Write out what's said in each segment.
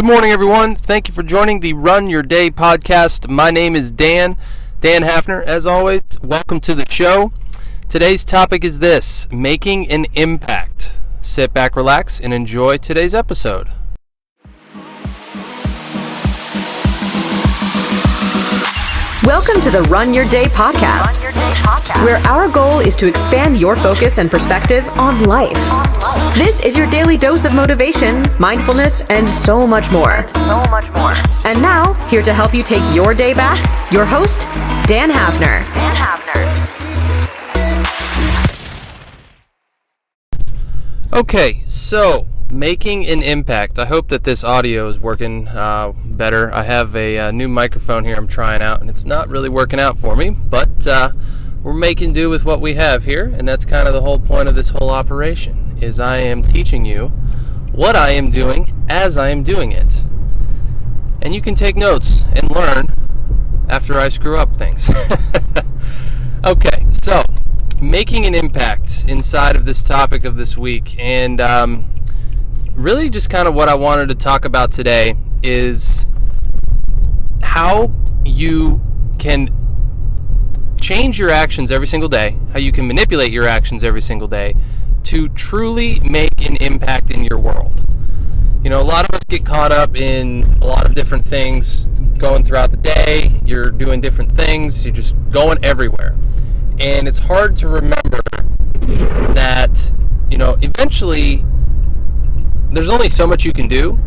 Good morning, everyone. Thank you for joining the Run Your Day podcast. My name is Dan Hafner. As always, welcome to the show. Today's topic is this: making an impact. Sit back, relax, and enjoy today's episode. Welcome to the Run Your Day podcast, where our goal is to expand your focus and perspective on life. This is your daily dose of motivation, mindfulness, and so much more. And now, here to help you take your day back, your host, Dan Hafner. Okay, so making an impact. I hope that this audio is working better. I have a new microphone here I'm trying out, and it's not really working out for me, but we're making do with what we have here, and that's kind of the whole point of this whole operation, is I am teaching you what I am doing as I am doing it. And you can take notes and learn after I screw up things. Okay, so making an impact inside of this topic of this week, and really just kind of what I wanted to talk about today is how you can change your actions every single day, how you can manipulate your actions every single day to truly make an impact in your world. You know, a lot of us get caught up in a lot of different things going throughout the day. You're doing different things. You're just going everywhere. And it's hard to remember that, you know, eventually there's only so much you can do,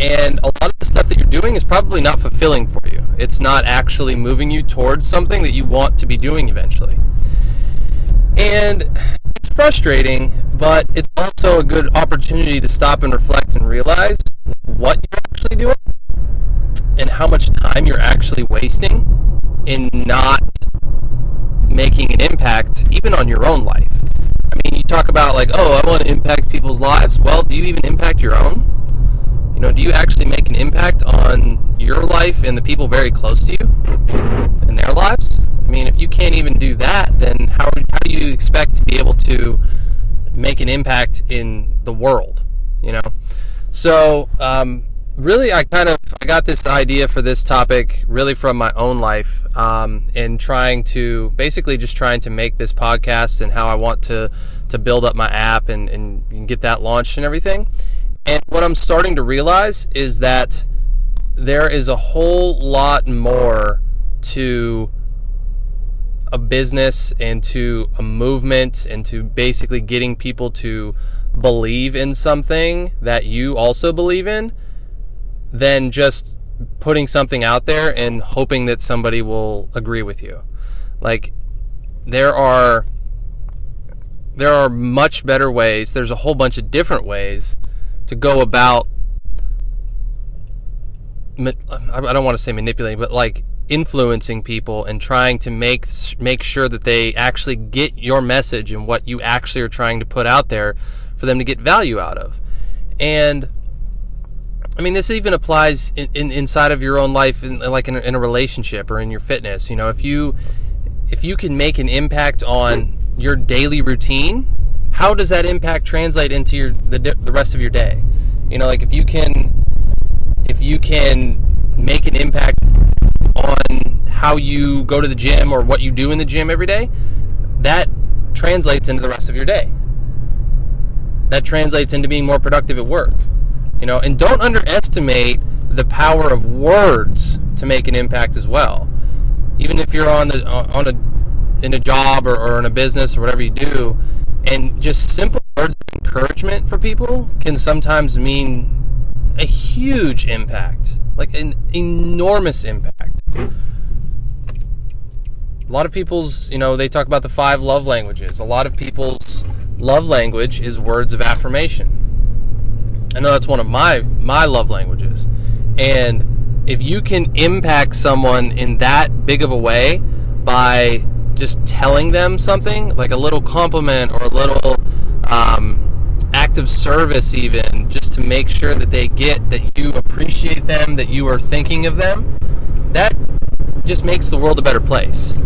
and a lot of the stuff that you're doing is probably not fulfilling for you. It's not actually moving you towards something that you want to be doing eventually. And it's frustrating, but it's also a good opportunity to stop and reflect and realize what you're actually doing and how much time you're actually wasting in not making an impact even on your own life. I mean, you talk about like, oh, I want to impact people's lives. Well, do you even impact your own? You know, do you actually make an impact on your life and the people very close to you in their lives? I mean, if you can't even do that, then how do you expect to be able to make an impact in the world, you know? So, really, I got this idea for this topic really from my own life, and trying to make this podcast and how I want to build up my app and get that launched and everything. And what I'm starting to realize is that there is a whole lot more to a business and to a movement and to basically getting people to believe in something that you also believe in than just putting something out there and hoping that somebody will agree with you. Like, there are much better ways. There's a whole bunch of different ways to go about, I don't want to say manipulating, but like influencing people and trying to make sure that they actually get your message and what you actually are trying to put out there for them to get value out of. And I mean, this even applies inside of your own life, in a relationship or in your fitness. You know, if you can make an impact on your daily routine, how does that impact translate into the rest of your day? You know, like if you can make an impact on how you go to the gym or what you do in the gym every day, that translates into the rest of your day. That translates into being more productive at work. You know, and don't underestimate the power of words to make an impact as well. Even if you're in a job or in a business or whatever you do, and just simple words of encouragement for people can sometimes mean a huge impact, like an enormous impact. A lot of people's, you know, they talk about the 5 love languages. A lot of people's love language is words of affirmation. I know that's one of my love languages. And if you can impact someone in that big of a way by just telling them something, like a little compliment or a little act of service even, just to make sure that they get that you appreciate them, that you are thinking of them, that just makes the world a better place.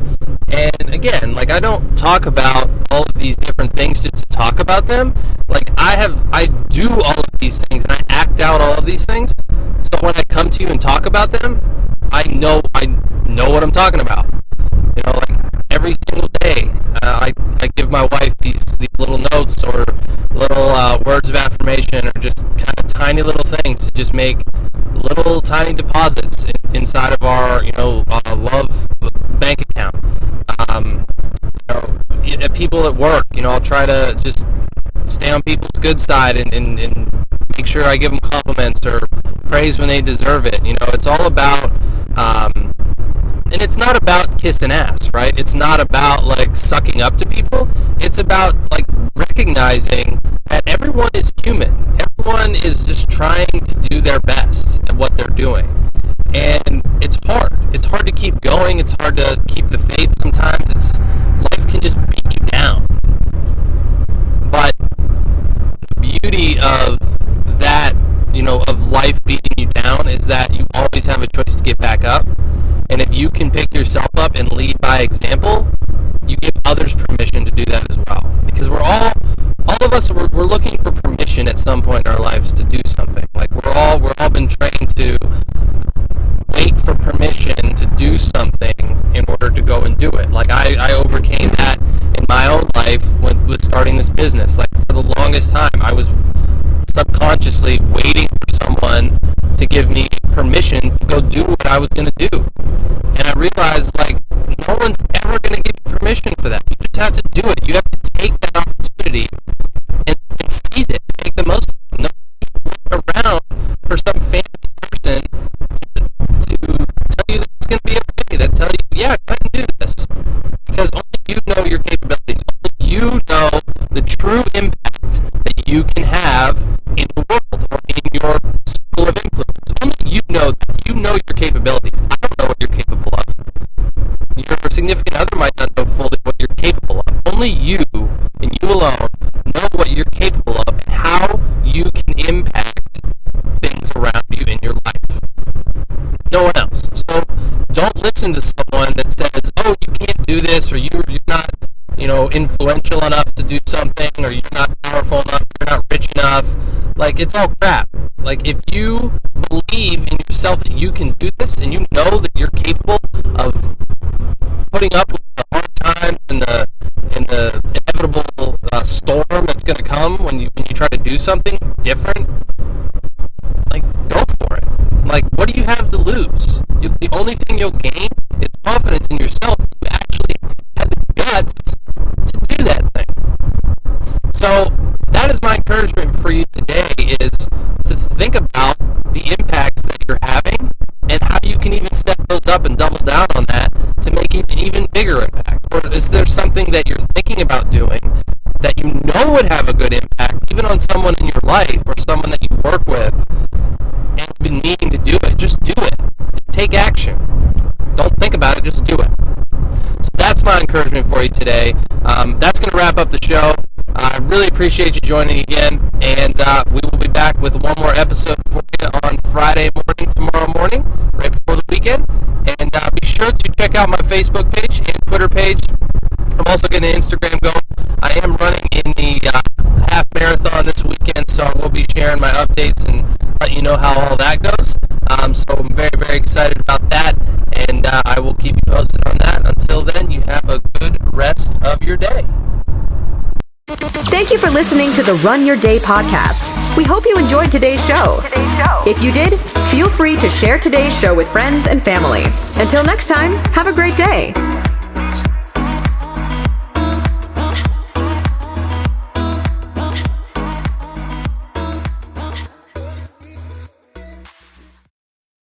And again, like, I don't talk about all of these different things just to talk about them. Like, I do all of these things and I act out all of these things to you and talk about them, I know what I'm talking about. You know, like every single day, I give my wife these little notes or little words of affirmation, or just kind of tiny little things to just make little tiny deposits inside of our, love bank account. People at work, I'll try to just stay on people's good side and make sure I give them compliments or praise when they deserve it. It's all about, and it's not about kissing ass, right? It's not about like sucking up to people. It's about like recognizing that everyone is human. Everyone is just trying to do their best at what they're doing. And it's hard. It's hard to keep going. It's hard to keep the faith sometimes. Life can just beat you down. But the beauty of that, of life beating you down is that you always have a choice to get back up. And if you can pick yourself up and lead by example, you give others permission to do that as well. Because all of us, we're looking for permission at some point in our lives to do something. Like we're all been trained to wait for permission to do something in order to go and do it. Like I overcame that in my own life with starting this business. Like for the longest time, I was subconsciously waiting for someone to give me permission to go do what I was going to do. And I realized, like, no one's ever going to give you permission for that. You just have to do it. You have to take that opportunity and seize it. Make the most of it. No one wait around for some fancy person to tell you that it's going to be okay. That tell you, yeah, I can do this. Because only you know your capabilities. Only you know the true impact that you can have in the world or in your circle of influence. Only you know your capabilities. I don't know what you're capable of. Your significant other might not know fully what you're capable of. Only you, and you alone, know what you're capable of and how you can impact things around you in your life. No one else. So don't listen to someone that says, oh, you can't do this, or you're not, influential enough to do something, or you're not powerful enough, you're not rich enough. Like, it's all crap. Like, if you believe in yourself that you can do this, and you know that you're capable of putting up with the hard times and the inevitable storm that's going to come when you try to do something different, like, go for it. Like, what do you have to lose? The only thing you'll gain is confidence in yourself that you actually had the guts to do that thing. So that is my encouragement for you today, is to think about the impacts that you're having and how you can even step those up and double down on that to make an even bigger impact. Or is there something that you're thinking about doing that you know would have a good impact even on someone in your life or someone that you work with, and you've been needing to do it? Just do it. Take action. Don't think about it, just do it. So that's my encouragement for you today. That's going to wrap up the show. I really appreciate you joining again, and we will be back with one more episode for you on Friday morning, tomorrow morning, right before the weekend. And be sure to check out my Facebook page and Twitter page. I'm also getting an Instagram going. I am running in the half marathon this weekend, so I will be sharing my updates and let you know how all that goes. So I'm very, very excited about that, and I will keep you posted on that. Until then, you have a good rest of your day. Thank you for listening to the Run Your Day podcast. We hope you enjoyed today's show. If you did, feel free to share today's show with friends and family. Until next time, have a great day.